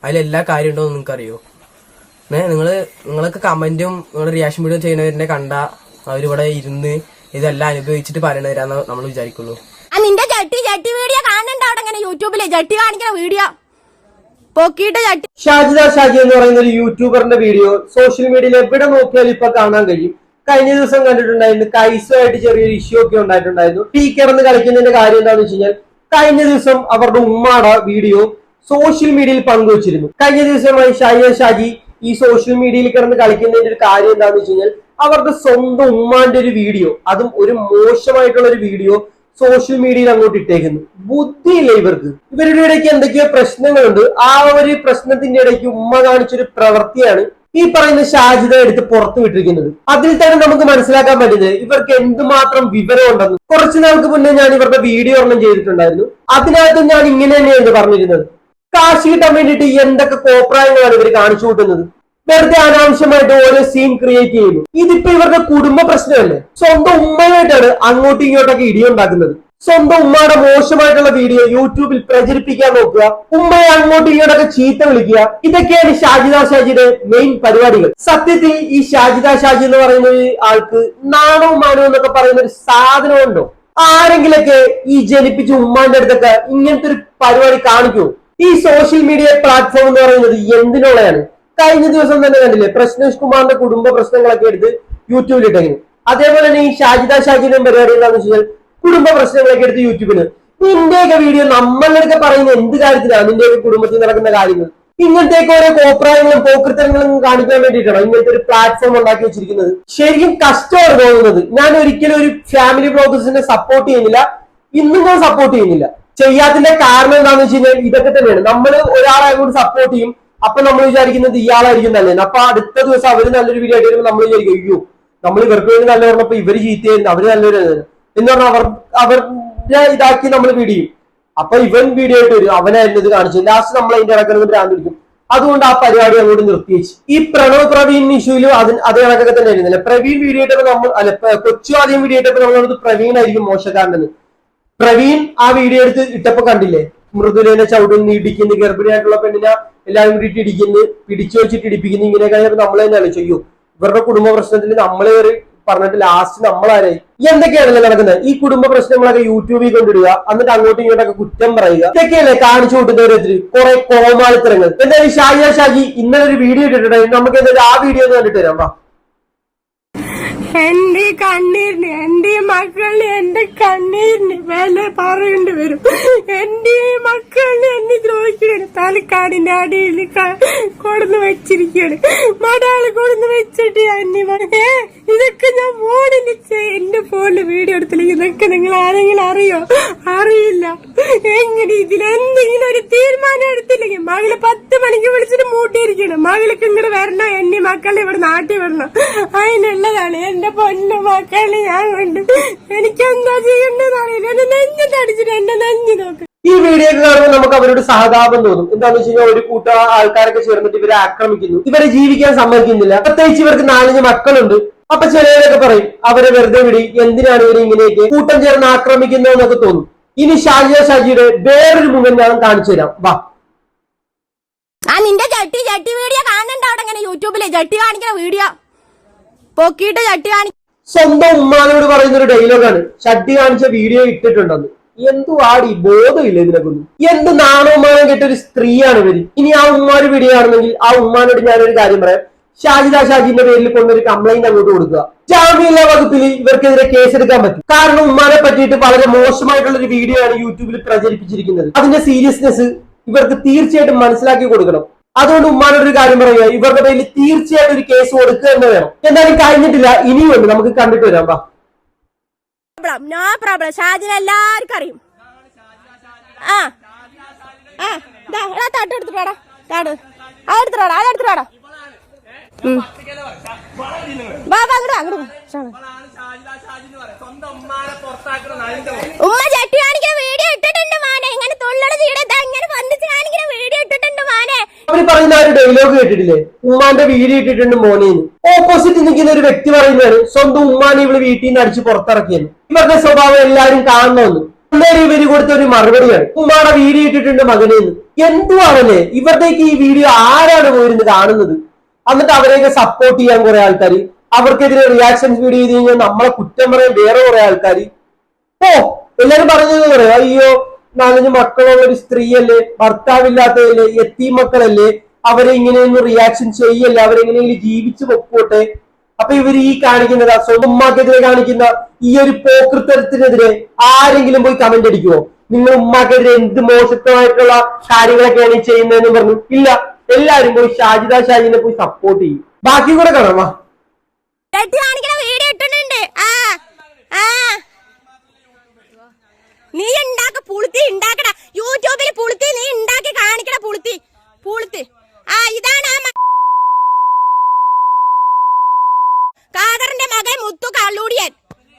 അതിലെല്ലാ കാര്യം ഉണ്ടോ നിങ്ങൾക്ക് അറിയോ? നിങ്ങളൊക്കെ കമന്റും നിങ്ങളുടെ റിയാക്ഷൻ വീഡിയോ ചെയ്യുന്നവരെ കണ്ട അവരിവിടെ ഇരുന്ന് ഇതെല്ലാം അനുഭവിച്ചിട്ട് പറയണവരാന്ന് നമ്മൾ വിചാരിക്കുള്ളൂ. നിന്റെ ജട്ടി വീഡിയോ കാണണ്ട അവിടെ ഇങ്ങനെ യൂട്യൂബില് ജട്ടി കാണിക്കുന്ന വീഡിയോ ഷാജിദ ഷാജി എന്ന് പറയുന്ന ഒരു യൂട്യൂബറിന്റെ വീഡിയോ സോഷ്യൽ മീഡിയയിൽ എവിടെ നോക്കിയാലും ഇപ്പൊ കാണാൻ കഴിയും. കഴിഞ്ഞ ദിവസം കണ്ടിട്ടുണ്ടായിരുന്നു കൈസുമായിട്ട് ചെറിയൊരു ഇഷ്യൂ ഒക്കെ ഉണ്ടായിട്ടുണ്ടായിരുന്നു. ടീ കിടന്ന് കളിക്കുന്നതിന്റെ കാര്യം എന്താണെന്ന് വെച്ച് കഴിഞ്ഞാൽ കഴിഞ്ഞ ദിവസം അവരുടെ ഉമ്മാടെ വീഡിയോ സോഷ്യൽ മീഡിയയിൽ പങ്കുവച്ചിരുന്നു. കഴിഞ്ഞ ദിവസമായി ഷാജിദ ഷാജി ഈ സോഷ്യൽ മീഡിയയിൽ കിടന്ന് കളിക്കുന്നതിന്റെ ഒരു കാര്യം എന്താണെന്ന് വെച്ച് കഴിഞ്ഞാൽ അവരുടെ സ്വന്തം ഉമ്മാന്റെ ഒരു വീഡിയോ, അതും ഒരു മോശമായിട്ടുള്ള ഒരു വീഡിയോ സോഷ്യൽ മീഡിയയിൽ അങ്ങോട്ട് ഇട്ടേക്കുന്നു. ബുദ്ധിയില്ല ഇവർക്ക്. ഇവരുടെ ഇടയ്ക്ക് എന്തൊക്കെയോ പ്രശ്നങ്ങളുണ്ട്. ആ ഒരു പ്രശ്നത്തിന്റെ ഇടയ്ക്ക് ഉമ്മ കാണിച്ചൊരു പ്രവൃത്തിയാണ് ഈ പറയുന്ന ഷാജിദ എടുത്ത് പുറത്തു വിട്ടിരിക്കുന്നത്. അതിൽ തന്നെ നമുക്ക് മനസ്സിലാക്കാൻ പറ്റുന്നത് ഇവർക്ക് എന്തുമാത്രം വിവരം ഉണ്ടെന്ന്. കുറച്ചു നാൾക്ക് മുന്നേ ഞാൻ ഇവരുടെ വീഡിയോ ഒരെണ്ണം ചെയ്തിട്ടുണ്ടായിരുന്നു. അതിനകത്ത് ഞാൻ ഇങ്ങനെ തന്നെയാണ് പറഞ്ഞിരുന്നത്. കാശ് കിട്ടാൻ വേണ്ടിയിട്ട് എന്തൊക്കെ കോപ്രായങ്ങളാണ് ഇവർ കാണിച്ചു കൂട്ടുന്നത്. വെറുതെ അനാവശ്യമായിട്ട് ഓരോ സീൻ ക്രിയേറ്റ് ചെയ്യുന്നു. ഇതിപ്പോ ഇവരുടെ കുടുംബ പ്രശ്നമല്ലേ? സ്വന്തം ഉമ്മയായിട്ടാണ് അങ്ങോട്ടും ഇങ്ങോട്ടൊക്കെ ഇടിയുണ്ടാക്കുന്നത്. സ്വന്തം ഉമ്മയുടെ മോശമായിട്ടുള്ള വീഡിയോ യൂട്യൂബിൽ പ്രചരിപ്പിക്കാൻ നോക്കുക, ഉമ്മയെ അങ്ങോട്ടും ഇങ്ങോട്ടൊക്കെ ചീത്ത വിളിക്കുക. ഇതൊക്കെയാണ് ഷാജിദ ഷാജിയുടെ മെയിൻ പരിപാടികൾ. സത്യത്തിൽ ഈ ഷാജിദ ഷാജി എന്ന് പറയുന്ന ആൾക്ക് നാണവും മാനവും എന്നൊക്കെ പറയുന്ന ഒരു സാധനമുണ്ടോ? ആരെങ്കിലൊക്കെ ഈ ജനിപ്പിച്ച ഉമ്മാന്റെ അടുത്തൊക്കെ ഇങ്ങനത്തെ ഒരു പരിപാടി കാണിക്കൂ? ഈ സോഷ്യൽ മീഡിയ പ്ലാറ്റ്ഫോം എന്ന് പറയുന്നത് എന്തിനുള്ളതാണ്? കഴിഞ്ഞ ദിവസം തന്നെ കണ്ടില്ലേ പ്രശ്നേഷ് കുമാറിന്റെ കുടുംബ പ്രശ്നങ്ങളൊക്കെ എടുത്ത് യൂട്യൂബിൽ ഇട്ടെങ്കിലും. അതേപോലെ തന്നെ ഈ ഷാജിദ ഷാജിയുടെ പരിപാടി എന്താണെന്ന് വെച്ചാൽ കുടുംബ പ്രശ്നങ്ങളൊക്കെ എടുത്ത് യൂട്യൂബില്. നിന്റെയൊക്കെ വീഡിയോ നമ്മളൊക്കെ പറയുന്ന എന്ത് കാര്യത്തിലാണ്? നിന്റെയൊക്കെ കുടുംബത്തിൽ നടക്കുന്ന കാര്യങ്ങൾ ഇങ്ങനത്തെയൊക്കെ ഓരോ കോപ്രായങ്ങളും പോക്കൃത്തരങ്ങളും കാണിക്കാൻ വേണ്ടിയിട്ടാണ് ഇങ്ങനത്തെ ഒരു പ്ലാറ്റ്ഫോം ഉണ്ടാക്കി വെച്ചിരിക്കുന്നത്. ശരിക്കും കഷ്ടമാണ് തോന്നുന്നത്. ഞാൻ ഒരിക്കലും ഒരു ഫാമിലി ബ്ലോഗേഴ്സിനെ സപ്പോർട്ട് ചെയ്യുന്നില്ല, ഇന്നും ഞാൻ സപ്പോർട്ട് ചെയ്യുന്നില്ല. ചെയ്യാത്തിന്റെ കാരണം എന്താണെന്ന് വെച്ച് കഴിഞ്ഞാൽ ഇതൊക്കെ തന്നെയാണ്. നമ്മൾ ഒരാളെ അങ്ങോട്ട് സപ്പോർട്ട് ചെയ്യും, അപ്പൊ നമ്മൾ വിചാരിക്കുന്നത് ഇയാളായിരിക്കും നല്ലത്. അപ്പൊ അടുത്ത ദിവസം അവര് നല്ലൊരു വീഡിയോ ആയിട്ട് വരുമ്പോൾ നമ്മൾ വിചാരിക്കും അയ്യോ നമ്മൾ ഇവർക്ക് വേണ്ടി നല്ല പറഞ്ഞപ്പോ ഇവര് ചീത്തയായിരുന്നു, അവര് നല്ലൊരു എന്ന് പറഞ്ഞാൽ അവരുടെ ഇതാക്കി നമ്മൾ വീഡിയോ. അപ്പൊ ഇവൻ വീഡിയോ ആയിട്ട് വരും, അവനായിരുന്നു ഇത് കാണിച്ചു. ലാസ്റ്റ് നമ്മൾ അതിന്റെ ഇടയ്ക്ക് ഭ്രാന്തിരിക്കും. അതുകൊണ്ട് ആ പരിപാടി അങ്ങോട്ട് നിർത്തിവെച്ചു. ഈ പ്രണവ് പ്രവീൺ ഇഷ്യൂലും അതേ കണക്കൊക്കെ തന്നെ ആയിരുന്നില്ല. പ്രവീൺ വീഡിയോ ആയിട്ടപ്പോ നമ്മൾ കൊച്ചു ആദ്യം വീഡിയോ ആയിട്ടപ്പോ നമ്മളത് പ്രവീൺ ആയിരിക്കും മോശക്കാരനെന്ന്. പ്രവീൺ ആ വീഡിയോ എടുത്ത് ഇട്ടപ്പോ കണ്ടില്ലേ മൃദുലേനെ ചവിടുന്ന് ഇടിക്കുന്നു, ഗർഭിണിയായിട്ടുള്ള പെണ്ണിനെ എല്ലാവരും കൂടിയിട്ട് ഇടിക്കുന്നു, പിടിച്ചു വെച്ചിട്ട് ഇടിപ്പിക്കുന്നു. ഇങ്ങനെയൊക്കെ നമ്മൾ തന്നെയാണ് ചെയ്യൂ. ഇവരുടെ കുടുംബ പ്രശ്നത്തിൽ നമ്മളെ പറഞ്ഞിട്ട് ലാസ്റ്റ് നമ്മളാരായി? എന്തൊക്കെയാണല്ലോ നടക്കുന്നത്? ഈ കുടുംബ പ്രശ്നങ്ങളൊക്കെ യൂട്യൂബിൽ കൊണ്ടിടുക, എന്നിട്ട് അങ്ങോട്ടും ഇങ്ങോട്ടൊക്കെ കുറ്റം പറയുക. ഇതൊക്കെയല്ലേ കാണിച്ചു കൂട്ടുന്നവരെത്തിരി കുറെ കോമാളിത്തരങ്ങൾ. എന്തായാലും ഷാജിദ ഷാജി ഇന്നലെ ഒരു വീഡിയോ ഇട്ടിട്ടുണ്ടായിരുന്നു. നമുക്ക് എന്തായാലും ആ വീഡിയോ ഒന്ന് കണ്ടിട്ട് തരാം. വാ. എന്റെ കണ്ണീരിന്, എന്റെ മക്കളിന്, എന്റെ കണ്ണീരിന് വില പറയേണ്ടി വരും. എന്റെ മക്കളിന് എന്നെ ദ്രോഹിക്കണ തലക്കാടിന്റെ അടിയിൽ കൊടുന്ന് വെച്ചിരിക്കുകയാണ്. മടാള് കൊടുന്ന് വെച്ചിട്ട് ഇതൊക്കെ ഞാൻ ഫോണിൽ എന്റെ ഫോണില് വീഡിയോ എടുത്തില്ലെങ്കിൽ ഇതൊക്കെ നിങ്ങൾ ആരെങ്കിലും അറിയോ? അറിയില്ല. എങ്ങനെ ഇതിലെന്തെങ്കിലും ഒരു തീരുമാനം എടുത്തില്ലെങ്കിൽ മകള് 10 മണിക്ക് വിളിച്ചിട്ട് മൂട്ടിയിരിക്കണം. മകൾക്ക് ഇങ്ങോട്ട് വരണം, എന്റെ മക്കളെ ഇവിടെ നാട്ടിൽ വരണം. അതിനുള്ളതാണ് എന്റെ പൊന്നു മക്കളെ ഞാൻ കൊണ്ട്. എനിക്കെന്താ ചെയ്യേണ്ടതെന്ന് അറിയില്ല. എന്നെ നെഞ്ഞിട്ടടിച്ചിട്ട് എന്റെ നെഞ്ഞു നോക്ക്. ഈ വീഡിയോ ഒക്കെ കാണുമ്പോൾ നമുക്ക് അവരോട് സഹതാപം തോന്നും. എന്താന്ന് വെച്ച് കഴിഞ്ഞാൽ ഒരു കൂട്ടം ആൾക്കാരൊക്കെ ചേർന്നിട്ട് ഇവരെ ആക്രമിക്കുന്നു, ഇവരെ ജീവിക്കാൻ സമ്മതിക്കുന്നില്ല. പ്രത്യേകിച്ച് ഇവർക്ക് 4 മക്കളുണ്ട്. അപ്പൊ ചിലരൊക്കെ പറയും അവരെ വെറുതെ വിടി, എന്തിനാണ് ഇവര് ഇങ്ങനെയൊക്കെ കൂട്ടം ചേർന്ന് ആക്രമിക്കുന്നതെന്നൊക്കെ തോന്നും. ഇനി ഷാജിദ ഷാജിയുടെ വേറൊരു മുഖം ഞാൻ കാണിച്ചു തരാം. വാ. നിന്റെ ജട്ടി വീഡിയോ കാണണ്ട അവിടെ ഇങ്ങനെ യൂട്യൂബില് ജട്ടി കാണിക്കുന്ന വീഡിയോ പൊക്കിയിട്ട് ചട്ടി കാണിക്കും. സ്വന്തം ഉമ്മാനോട് പറയുന്ന ഒരു ഡയലോഗാണ് ഷട്ടി കാണിച്ച വീഡിയോ ഇട്ടിട്ടുണ്ടെന്ന്. എന്തു ആടി ബോധമില്ല ഇതിനെക്കൊന്നും. എന്ത് നാണവമാനം കെട്ടൊരു സ്ത്രീയാണ് ഇവര്. ഇനി ആ ഉമ്മാര് വീഡിയോ ആണെന്നെങ്കിൽ ആ ഉമ്മാനോട് ഞാനൊരു കാര്യം പറയാം. ഷാജിദ ഷാജിന്റെ പേരിൽ കൊണ്ടൊരു കംപ്ലൈന്റ് അങ്ങോട്ട് കൊടുക്കുക. ജാമ്യമില്ലാ വകുപ്പിൽ ഇവർക്കെതിരെ കേസെടുക്കാൻ പറ്റും. കാരണം ഉമ്മാനെ പറ്റിയിട്ട് വളരെ മോശമായിട്ടുള്ള ഒരു വീഡിയോ ആണ് യൂട്യൂബിൽ പ്രചരിപ്പിച്ചിരിക്കുന്നത്. അതിന്റെ സീരിയസ്നെസ് ഇവർക്ക് തീർച്ചയായിട്ടും മനസ്സിലാക്കി കൊടുക്കണം. അതുകൊണ്ട് ഉമ്മാനോടൊരു കാര്യം പറയുക, ഇവരുടെ പേരിൽ തീർച്ചയായിട്ടും ഒരു കേസ് കൊടുക്കുക എന്ന് വേണം. എന്തായാലും കഴിഞ്ഞിട്ടില്ല, ഇനിയുണ്ട്, നമുക്ക് കണ്ടിട്ട് വരാം. വാ. No problem. ഷാജിനെ എല്ലാവർക്കും അറിയും. തട്ടെടുത്തിട്ടാടാ, അതെടുത്തിട്ടാടാ, അതെടുത്തിട്ടാടാ. ഉമ്മ ചട്ടി കാണിക്കാൻ വീഡിയോ ഇട്ടിട്ടുണ്ട് മോനെ. ഇങ്ങനെ തൊള്ളട ചീടത്താ ഇങ്ങനെ വന്നിച്ച് കാണിക്കുന്ന വീഡിയോ ഇട്ടിട്ടുണ്ട് മോനെ. അവര് പറയുന്ന ഒരു ഡയലോഗ് കേട്ടിട്ടില്ലേ? ഉമ്മാന്റെ വീഡിയോ ഇട്ടിട്ടുണ്ട് മോനേന്ന്. ഓപ്പോസിറ്റ് നിൽക്കുന്ന ഒരു വ്യക്തി പറയുന്നതാണ് സ്വന്തം ഉമ്മാനെ ഇവള് വീട്ടിൽ നിന്ന് അടിച്ച് പുറത്തിറക്കിയെന്ന്. ഇവരുടെ സ്വഭാവം എല്ലാരും കാണണമെന്ന്. അന്നേരം ഇവര് കൊടുത്ത ഒരു മറുപടിയാണ് ഉമ്മാടെ വീഡിയോ ഇട്ടിട്ടുണ്ട് മകനെന്ന്. എന്തുവാണല്ലേ ഇവരുടെയൊക്കെ ഈ വീഡിയോ ആരാണ് പോയിരുന്ന് കാണുന്നത്? എന്നിട്ട് അവരെയൊക്കെ സപ്പോർട്ട് ചെയ്യാൻ കുറെ ആൾക്കാർ, അവർക്കെതിരെ റിയാക്ഷൻസ് വീഡിയോ ചെയ്ത് കഴിഞ്ഞാൽ നമ്മളെ കുറ്റം പറയാൻ വേറെ കുറെ ആൾക്കാർ. എല്ലാരും പറഞ്ഞത് പറയാം, അയ്യോ 4 മക്കളുള്ള ഒരു സ്ത്രീയല്ലേ, ഭർത്താവില്ലാത്തതല്ലേ, യത്തീം മക്കളല്ലേ, അവരെ ഇങ്ങനെയൊന്നും റിയാക്ഷൻ ചെയ്യല്ല, അവരെങ്ങനെയെങ്കിലും ജീവിച്ചു പൊക്കോട്ടെ. അപ്പൊ ഇവർ ഈ കാണിക്കുന്നത് സ്വന്തം ഉമ്മാക്കെതിരെ കാണിക്കുന്ന ഈ ഒരു പോക്കൃത്തരത്തിനെതിരെ ആരെങ്കിലും പോയി കമന്റ് അടിക്കുമോ? നിങ്ങൾ ഉമ്മാക്കെതിരെ എന്ത് മോശമായിട്ടുള്ള കാര്യങ്ങളൊക്കെയാണ് ഈ ചെയ്യുന്നതെന്ന് പറഞ്ഞു? ഇല്ല, എല്ലാരും പോയി ഷാജിദ ഷാജിനെ പോയി സപ്പോർട്ട് ചെയ്യും. ബാക്കി കൂടെ കാണാം. നീ ഉണ്ടാക്ക പുളുത്തി ഉണ്ടാക്കട, യൂട്യൂബിൽ പുളുത്തി നീ ഉണ്ടാക്കി കാണിക്കട, പുളുത്തി പുളുത്തി. ഇതാണ് കാദറിന്റെ മകൻ മുത്തു കള്ളൂടിയൻ,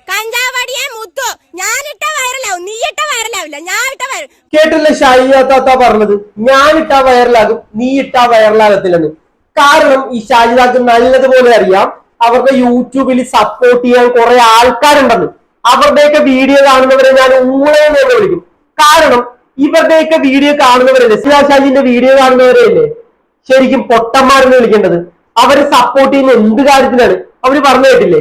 കഞ്ചാവടിയൻ മുത്തു. ഞാനിട്ട വൈറലാവും, നീ ഇട്ട വൈറലാവില്ല, ഞാൻ ഇട്ട വൈറൽ. കേട്ടില്ലേ ഷാജിദ താത്ത പറഞ്ഞത്? ഞാൻ ഇട്ടാ വൈറലാകും, നീ ഇട്ടാ വൈറലാകത്തില്ലെന്ന്. കാരണം ഈ ഷാജിദക്ക് നല്ലതുപോലെ അറിയാം അവരുടെ യൂട്യൂബിൽ സപ്പോർട്ട് ചെയ്യാൻ കുറെ ആൾക്കാരുണ്ടെന്ന്. അവരുടെയൊക്കെ വീഡിയോ കാണുന്നവരെ ഞാൻ ഊളെന്ന് തന്നെ വിളിക്കും. കാരണം ഇവരുടെയൊക്കെ വീഡിയോ കാണുന്നവരല്ലേ, ഷാജിന്റെ വീഡിയോ കാണുന്നവരെയല്ലേ ശരിക്കും പൊട്ടന്മാരെന്ന് വിളിക്കേണ്ടത്. അവരെ സപ്പോർട്ട് ചെയ്യുന്ന എന്ത് കാര്യത്തിലാണ്? അവര് പറഞ്ഞു കേട്ടില്ലേ,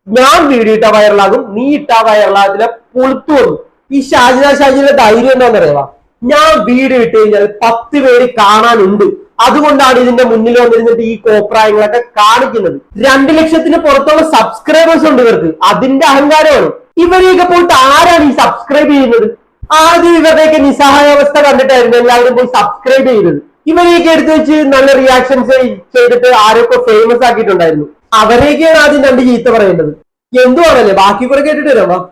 ഞാൻ വീഡിയോ ഇട്ടാ വൈറലാകും, നീ ഇട്ടാ വൈറലാകത്തില്ല, പുളുത്തു വന്നു. ഈ ഷാജിന്റെ ധൈര്യം എന്താണെന്ന് അറിയാം, ഞാൻ വീഡിയോ ഇട്ട് കഴിഞ്ഞാൽ 10 പേര് കാണാനുണ്ട്, അതുകൊണ്ടാണ് ഇതിന്റെ മുന്നിൽ വന്നിരുന്നിട്ട് ഈ കോപ്രായങ്ങളൊക്കെ കാണിക്കുന്നത്. 2 ലക്ഷത്തിന് പുറത്തുള്ള സബ്സ്ക്രൈബേഴ്സ് ഉണ്ട് ഇവർക്ക്, അതിന്റെ അഹങ്കാരമാണ്. ഇവരെയൊക്കെ പോയിട്ട് ആരാണ് ഈ സബ്സ്ക്രൈബ് ചെയ്യുന്നത്? ആദ്യം ഇവരുടെയൊക്കെ നിസ്സഹായാവസ്ഥ കണ്ടിട്ടായിരുന്നു എല്ലാവരും പോയി സബ്സ്ക്രൈബ് ചെയ്തത്. ഇവരെയൊക്കെ എടുത്തു വെച്ച് നല്ല റിയാക്ഷൻസ് ചെയ്തിട്ട് ആരൊക്കെ ഫേമസ് ആക്കിയിട്ടുണ്ടായിരുന്നു. അവരെയൊക്കെയാണ് ആദ്യം 2 ചീത്ത പറയേണ്ടത്. എന്തുവാണല്ലേ, ബാക്കി കൂടെ കേട്ടിട്ട് വരാം.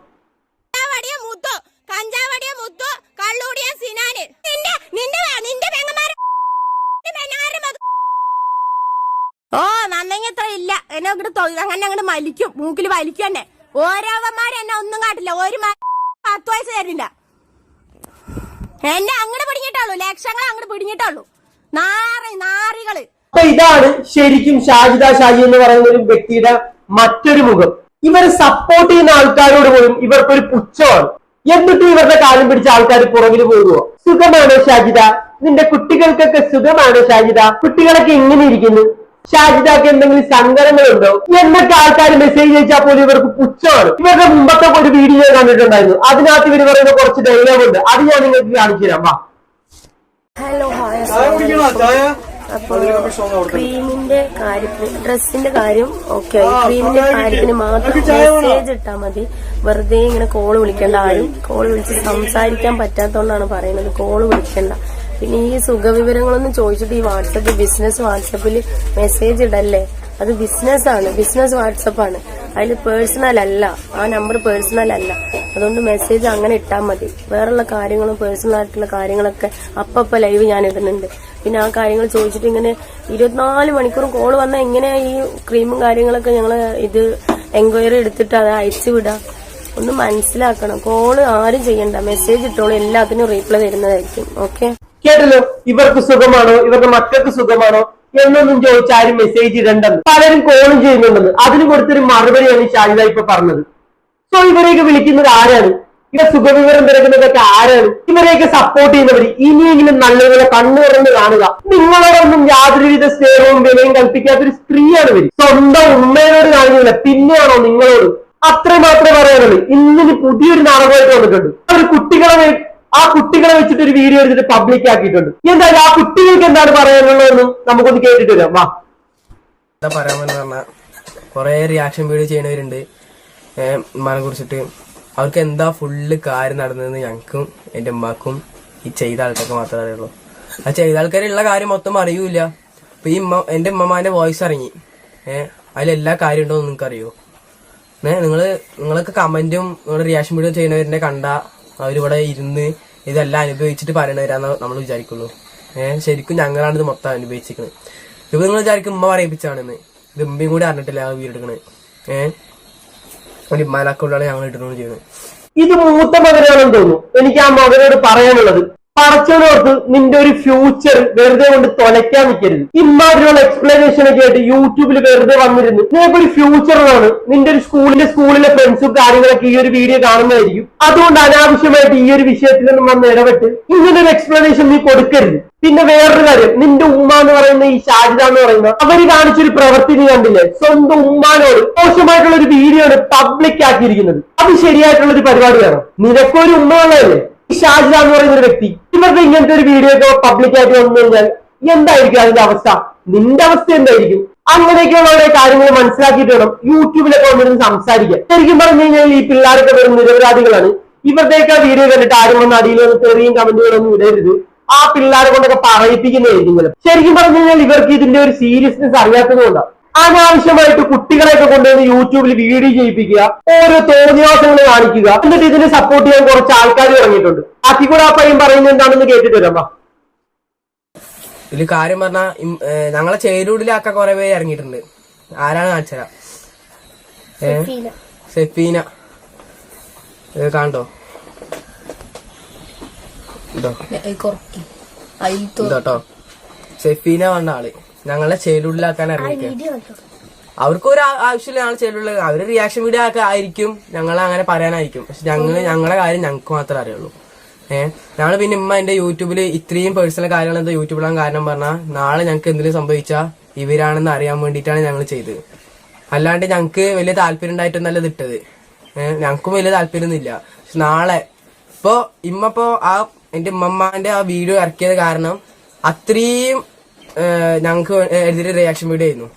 ഓ നന്നങ്ങത്ര ഇല്ല, എന്നെ അങ്ങനെ അങ്ങോട്ട് മലിക്കും, മൂക്കിൽ വലിക്കും. തന്നെ ഓരോവന്മാര് എന്നെ ഒന്നും കാട്ടില്ല, ഒരു 10 വയസ്സ് തരില്ല. എന്നെ അങ്ങോട്ട് പിടിഞ്ഞിട്ടുള്ളൂ, ലക്ഷങ്ങൾ അങ്ങോട്ട് പിടിഞ്ഞിട്ടുള്ളൂ. നാറികള്. അപ്പൊ ഇതാണ് ശരിക്കും ഷാജിദ ഷാജി എന്ന് പറയുന്ന ഒരു വ്യക്തിയുടെ മറ്റൊരു മുഖം. ഇവരെ സപ്പോർട്ട് ചെയ്യുന്ന ആൾക്കാരോട് പോലും ഇവർക്കൊരു പുച്ഛമാണ്. എന്നിട്ടും ഇവരുടെ കാലം പിടിച്ച ആൾക്കാർ പുറകിൽ പോകുമോ? സുഖമാണോ ഷാജിദ? നിന്റെ കുട്ടികൾക്കൊക്കെ സുഖമാണോ ഷാജിദ? കുട്ടികളൊക്കെ എങ്ങനെ ഇരിക്കുന്നു? ഷാജിദക്ക് എന്തെങ്കിലും സങ്കടങ്ങളുണ്ടോ എന്നൊക്കെ ആൾക്കാർ മെസ്സേജ് അയച്ചാൽ പോലും ഇവർക്ക് പുച്ഛമാണ്. ഇവരുടെ മുമ്പത്തെ ഒരു വീഡിയോ കണ്ടിട്ടുണ്ടായിരുന്നു, അതിനകത്ത് ഇവർ പറയുന്ന കുറച്ച് ഡയലോഗ് ഉണ്ട്, അത് ഞാൻ നിങ്ങൾക്ക് കാണിച്ചു തരാം. ഹലോ, അപ്പൊ ക്രീമിന്റെ കാര്യത്തിന്, ഡ്രസ്സിന്റെ കാര്യം ഓക്കെ, ക്രീമിന്റെ കാര്യത്തിന് മാത്രം മെസ്സേജ് ഇട്ടാൽ മതി. വെറുതെ ഇങ്ങനെ കോള് വിളിക്കേണ്ട, ആരും കോള് വിളിച്ച് സംസാരിക്കാൻ പറ്റാത്തോണ്ടാണ് പറയുന്നത്, കോള് വിളിക്കണ്ട. പിന്നെ ഈ സുഖവിവരങ്ങളൊന്നും ചോദിച്ചിട്ട് ഈ വാട്സപ്പിൽ മെസ്സേജ് ഇടല്ലേ, അത് ബിസിനസ്സാണ്, ബിസിനസ് വാട്സപ്പാണ്, അതിൽ പേഴ്സണൽ അല്ല, ആ നമ്പർ പേഴ്സണൽ അല്ല. അതുകൊണ്ട് മെസ്സേജ് അങ്ങനെ ഇട്ടാൽ മതി. വേറെയുള്ള കാര്യങ്ങളും പേഴ്സണൽ ആയിട്ടുള്ള കാര്യങ്ങളൊക്കെ അപ്പപ്പ ലൈവ് ഞാൻ ഇടുന്നുണ്ട്. പിന്നെ ആ കാര്യങ്ങൾ ചോദിച്ചിട്ട് ഇങ്ങനെ 24 മണിക്കൂറും കോള് വന്നാൽ എങ്ങനെയാ ഈ ക്രീമും കാര്യങ്ങളൊക്കെ ഞങ്ങള് ഇത് എൻക്വയറി എടുത്തിട്ട് അത് അയച്ചു വിടാം? ഒന്ന് മനസ്സിലാക്കണം. കോള് ആരും ചെയ്യണ്ട, മെസ്സേജ് ഇട്ടോളൂ, എല്ലാത്തിനും റീപ്ലൈ തരുന്നതായിരിക്കും. ഓക്കെ, കേട്ടല്ലോ, ഇവർക്ക് സുഖമാണോ, ഇവരുടെ മക്കൾക്ക് സുഖമാണോ എന്നൊന്നും ചോദിച്ചാൽ ആരും മെസ്സേജ് ഇടണ്ടെന്ന്. പലരും കോളും ചെയ്യുന്നുണ്ടെന്ന്. അതിന് കൊടുത്തൊരു മറുപടിയാണ് ഈ ഷാജിദ ഇപ്പൊ പറഞ്ഞത്. സോ ഇവരെയൊക്കെ വിളിക്കുന്നത് ആരാണ്? ഇവരെ സുഖവിവരം തിരക്കുന്നതൊക്കെ ആരാണ്? ഇവരെയൊക്കെ സപ്പോർട്ട് ചെയ്യുന്നവർ ഇനിയെങ്കിലും നല്ലപോലെ കണ്ണു തുറന്ന് കാണുക. നിങ്ങളോടൊന്നും യാതൊരുവിധ സ്നേഹവും വിലയും കൽപ്പിക്കാത്തൊരു സ്ത്രീയാണ് ഇവർ. സ്വന്തം ഉമ്മയോട് കാണിക്കുന്നില്ല, പിന്നെയാണോ നിങ്ങളോട്? അത്ര മാത്രമേ പറയാനുള്ളൂ. ഇന്നിന് പുതിയൊരു നാടകമായിട്ട് വന്നിട്ടുണ്ട്. ആ കുട്ടികളെ വെച്ചിട്ട് ഒരു വീഡിയോ എടുത്തിട്ട് പബ്ലിക് ആക്കിയിട്ടുണ്ട്. എന്തായാലും ആ കുട്ടികൾക്ക് എന്താണ് പറയാനുള്ളതെന്ന് നമുക്കൊന്ന് കേട്ടിട്ട് വരാം. വാ, എന്താ പറയാമെന്ന് പറഞ്ഞാൽ കുറെ റിയാക്ഷൻ വീഡിയോ ചെയ്യുന്നവരുണ്ട് ഉമ്മാനെ കുറിച്ചിട്ട്. അവർക്ക് എന്താ ഫുള്ള് കാര്യം നടന്നതെന്ന് ഞങ്ങൾക്കും എന്റെ ഉമ്മാക്കും ഈ ചെയ്ത ആൾക്കാർക്ക് മാത്രമേ അറിയുള്ളൂ. ആ ചെയ്ത ആൾക്കാരുള്ള കാര്യം മൊത്തം അറിയൂല. അപ്പൊ ഈ എന്റെ ഉമ്മമാന്റെ വോയിസ് ഇറങ്ങി, അതിലെല്ലാ കാര്യം ഉണ്ടോ എന്ന് നിങ്ങൾക്ക് അറിയോ? നിങ്ങളൊക്കെ കമന്റും നിങ്ങളുടെ റിയാക്ഷൻ വീഡിയോ ചെയ്യുന്നവരെ കണ്ട അവരിവിടെ ഇരുന്ന് ഇതെല്ലാം അനുഭവിച്ചിട്ട് പറയണവരാന്ന് നമ്മൾ വിചാരിക്കുള്ളൂ. ശരിക്കും ഞങ്ങളാണ് ഇത് മൊത്തം അനുഭവിച്ചിരിക്കുന്നത്. ഇപ്പൊ നിങ്ങൾ വിചാരിക്കും ഉമ്മ പറയിപ്പിച്ചാണെന്ന്. ഇത് ഉമ്മയും കൂടി അറിഞ്ഞിട്ടില്ല ആ വീടെടുക്കണേ. ഉമ്മാൻ്റെ അക്കൗണ്ടാണ് ഞങ്ങൾ ഇട്ടുകൊണ്ട് ചെയ്യുന്നത്. ഇത് മൂത്ത മകനാണെന്ന് തോന്നുന്നു. എനിക്ക് ആ മകനോട് പറയാനുള്ളത്, പറച്ചോനോർത്ത് നിന്റെ ഒരു ഫ്യൂച്ചർ വെറുതെ കൊണ്ട് തൊലയ്ക്കാൻ നിൽക്കരുത്. ഇമാതിരിയുള്ള എക്സ്പ്ലനേഷൻ ഒക്കെ ആയിട്ട് യൂട്യൂബിൽ വെറുതെ വന്നിരുന്നു നിനക്കൊരു ഫ്യൂച്ചറാണ്. നിന്റെ ഒരു സ്കൂളിലെ ഫ്രണ്ട്സും കാര്യങ്ങളൊക്കെ ഈ ഒരു വീഡിയോ കാണുന്നതായിരിക്കും. അതുകൊണ്ട് അനാവശ്യമായിട്ട് ഈ ഒരു വിഷയത്തിലൊന്നും വന്ന് ഇടപെട്ട് ഇങ്ങനെ ഒരു എക്സ്പ്ലനേഷൻ നീ കൊടുക്കരുത്. പിന്നെ വേറൊരു കാര്യം, നിന്റെ ഉമ്മ എന്ന് പറയുന്ന ഈ ഷാജിദ എന്ന് പറയുന്ന അവര് കാണിച്ചൊരു പ്രവൃത്തി നീ കണ്ടില്ലേ? സ്വന്തം ഉമ്മാനോട് മോശമായിട്ടുള്ള ഒരു വീഡിയോ ആണ് പബ്ലിക് ആക്കിയിരിക്കുന്നത്. അത് ശരിയായിട്ടുള്ള ഒരു പരിപാടിയാണോ? നിനക്കൊരു ഉമ്മ ഉള്ളതല്ലേ ഈ ഷാജിദ എന്ന് പറയുന്ന ഒരു വ്യക്തി. ഇവരുടെ ഇങ്ങനത്തെ ഒരു വീഡിയോ ഒക്കെ പബ്ലിക് ആയിട്ട് വന്നു കഴിഞ്ഞാൽ എന്തായിരിക്കും അതിന്റെ അവസ്ഥ? നിന്റെ അവസ്ഥ എന്തായിരിക്കും? അങ്ങനെയൊക്കെയുള്ള കാര്യങ്ങൾ മനസ്സിലാക്കിയിട്ട് വേണം യൂട്യൂബിലൊക്കെ വന്നിരുന്ന് സംസാരിക്കാൻ. ശരിക്കും പറഞ്ഞു കഴിഞ്ഞാൽ ഈ പിള്ളേരൊക്കെ വെറും നിരപരാധികളാണ്. ഇവരുടെയൊക്കെ വീഡിയോ കണ്ടിട്ട് ആരും വന്ന് അടിയിൽ വന്ന് തെറിയും കമന്റുകളൊന്നും ഇടരുത്. ആ പിള്ളേരെ കൊണ്ടൊക്കെ പറയിപ്പിക്കുന്നതായിരിക്കും. ശരിക്കും പറഞ്ഞു കഴിഞ്ഞാൽ ഇവർക്ക് ഇതിന്റെ ഒരു സീരിയസ്നെസ് അറിയാത്തത് കൊണ്ടാണ് അനാവശ്യമായിട്ട് കുട്ടികളെയൊക്കെ കൊണ്ടുവന്ന് യൂട്യൂബിൽ വീഡിയോ ചെയ്യിപ്പിക്കുക, ഓരോ തോന്നിയാസങ്ങൾ കാണിക്കുക. എന്നിട്ട് ഇതിനെ സപ്പോർട്ട് ചെയ്യാൻ കുറച്ച് ആൾക്കാർ ഇറങ്ങിയിട്ടുണ്ട്. അതികൂടെ ആ പയ്യൻ പറയുന്നത് എന്താണെന്ന് കേട്ടിട്ട് വരാം. ഇതില് കാര്യം പറഞ്ഞാ ഞങ്ങളെ ചേരൂടിലാക്ക കുറെ പേര് ഇറങ്ങിയിട്ടുണ്ട്. ആരാണ് കാണിച്ചരാ? സെഫീന കാണോ? ഇതോട്ടോ സെഫീന പറഞ്ഞ ആള് ഞങ്ങളെ ചേലൂടിലാക്കാൻ ഇറങ്ങിയിരിക്കുക. അവർക്ക് ഒരു ആവശ്യമില്ല ഞങ്ങൾ ചേലൂടിൽ. അവര് റിയാക്ഷൻ വീഡിയോ ഒക്കെ ആയിരിക്കും, ഞങ്ങളെ അങ്ങനെ പറയാനായിരിക്കും. പക്ഷെ ഞങ്ങളുടെ കാര്യം ഞങ്ങൾക്ക് മാത്രമേ അറിയുള്ളൂ. ഞങ്ങള് പിന്നെ ഇമ്മ എന്റെ യൂട്യൂബിൽ ഇത്രയും പേഴ്സണൽ കാര്യങ്ങൾ എന്താ യൂട്യൂബിലാൻ കാരണം പറഞ്ഞാൽ നാളെ ഞങ്ങൾക്ക് എന്തെങ്കിലും സംഭവിച്ചാൽ ഇവരാണെന്ന് അറിയാൻ വേണ്ടിയിട്ടാണ് ഞങ്ങൾ ചെയ്തത്. അല്ലാണ്ട് ഞങ്ങൾക്ക് വലിയ താല്പര്യം ഉണ്ടായിട്ടൊന്നല്ല ഇത് ഇട്ടത്. ഞങ്ങൾക്കും വലിയ താല്പര്യമൊന്നുമില്ല. പക്ഷെ നാളെ ഇപ്പൊ ഇമ്മപ്പോ എന്റെ ഉമ്മമാന്റെ ആ വീഡിയോ ഇറക്കിയത് കാരണം അത്രയും ഞങ്ങൾക്ക് എതിരെ റിയാക്ഷൻ വീഡിയോ ആയിരുന്നു.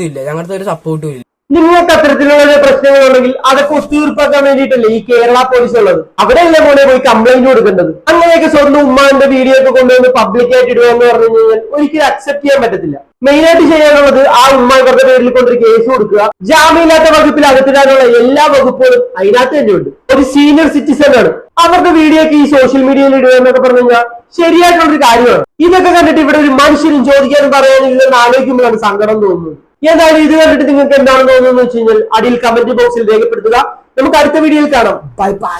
ഇല്ല, ഞങ്ങളുടെ ഒരു സപ്പോർട്ടും ഇല്ല. നിങ്ങൾക്ക് അത്തരത്തിലുള്ള പ്രശ്നങ്ങളുണ്ടെങ്കിൽ അതൊക്കെ ഒത്തുതീർപ്പാക്കാൻ വേണ്ടിയിട്ടല്ലേ ഈ കേരള പോലീസ് ഉള്ളത്. അവിടെയല്ലേ മോനെ പോയി കംപ്ലൈന്റ് കൊടുക്കേണ്ടത്. അങ്ങനെയൊക്കെ സ്വന്തം ഉമ്മാന്റെ വീഡിയോ ഒക്കെ കൊണ്ടുവന്ന് പബ്ലിക്കായിട്ട് ഇടുക എന്ന് പറഞ്ഞു കഴിഞ്ഞാൽ ഒരിക്കലും അക്സെപ്റ്റ് ചെയ്യാൻ പറ്റത്തില്ല. മെയിൻ ആയിട്ട് ചെയ്യാനുള്ളത് ആ ഉമ്മ ഇവരുടെ പേരിൽ കൊണ്ടൊരു കേസ് കൊടുക്കുക. ജാമ്യമില്ലാത്ത വകുപ്പിൽ അകത്തിടാനുള്ള എല്ലാ വകുപ്പുകളും അതിനകത്ത് തന്നെ ഉണ്ട്. ഒരു സീനിയർ സിറ്റിസൺ ആണ്. അവരുടെ വീഡിയോ ഒക്കെ ഈ സോഷ്യൽ മീഡിയയിൽ ഇടുക എന്നൊക്കെ പറഞ്ഞു കഴിഞ്ഞാൽ ശരിയായിട്ടുള്ളൊരു കാര്യമാണ്. ഇതൊക്കെ കണ്ടിട്ട് ഇവിടെ ഒരു മനുഷ്യനും ചോദിക്കാനും പറയാനും ഇല്ലെന്ന് ആലോചിക്കുമ്പോഴാണ് സങ്കടം തോന്നുന്നത്. ഏതായാലും ഇത് കണ്ടിട്ട് നിങ്ങൾക്ക് എന്താണ് തോന്നുന്നത് വെച്ച് കഴിഞ്ഞാൽ അടിയിൽ കമന്റ് ബോക്സിൽ രേഖപ്പെടുത്തുക. നമുക്ക് അടുത്ത വീഡിയോയിൽ കാണാം. Bye bye.